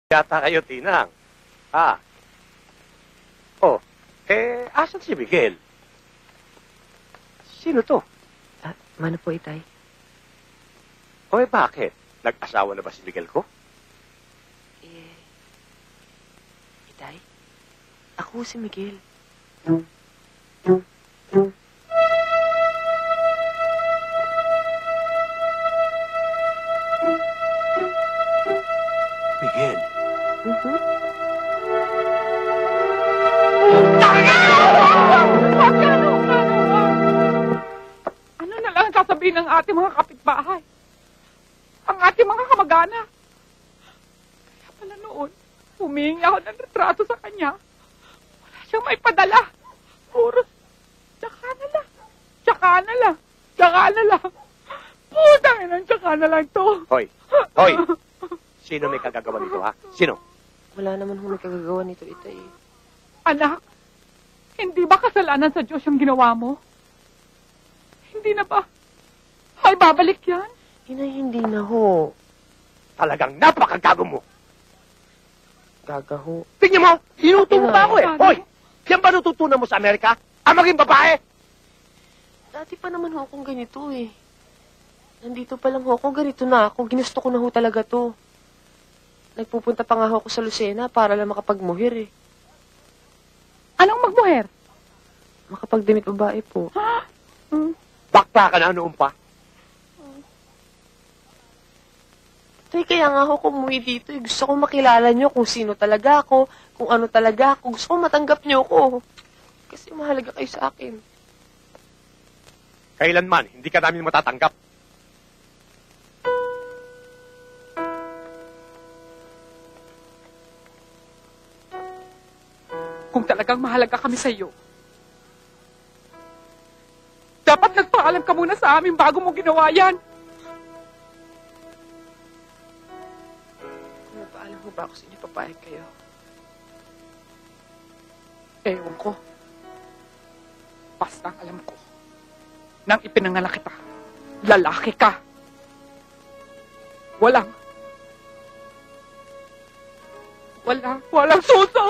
Yata kayo, Tinang. Ah. Oh, asan si Miguel? Sino to? Mano po, Itay? O bakit? Nag-asawa na ba si Miguel ko? Itay? Ako si Miguel. Miguel? Ano na lang sasabihin ng ating mga kapitbahay? Ang ating mga kamag-anak. Kaya pala noon, humingi ako ng retrato sa kanya. Wala siyang may padala. Puro, tsaka na lang. Tsaka na lang. Tsaka na lang. Putang ina, tsaka na lang to. Hoy! Hoy! Sino may kagagawa nito, ha? Sino? Wala naman may kagagawa nito, Itay. Anak, hindi ba kasalanan sa Diyos yung ginawa mo? Hindi na ba? Ay, babalik yan? Inay, hindi na ho. Talagang napakagago mo! Gagaho. Tingnan mo! Inuto mo pa ako, eh! Ano? Hoy! Yan ba natutunan mo sa Amerika? Ang maging babae? Dati pa naman ho akong ganito eh. Nandito pa lang ho ako, ganito na ako. Ginusto ko na ho talaga to. Nagpupunta pa nga ho ako sa Lucena para lang makapagmuhir eh. Anong magmuher? Makapagdamit babae po. Bakla ka na noon pa. Tay, kaya nga ako kumuwi dito eh. Gusto ko makilala nyo kung sino talaga ako, kung ano talaga ako. Gusto ko matanggap nyo ko. Kasi mahalaga kayo sa akin. Kailanman, hindi ka namin matatanggap. Kung talagang mahalaga kami sa iyo, dapat nagpaalam ka muna sa amin bago mo ginawa yan. Nagpaalam mo ba ako sa inyo, papayag kayo? Ewan ko. Basta alam ko, nang ipinanganak kita, lalaki ka. Walang suso!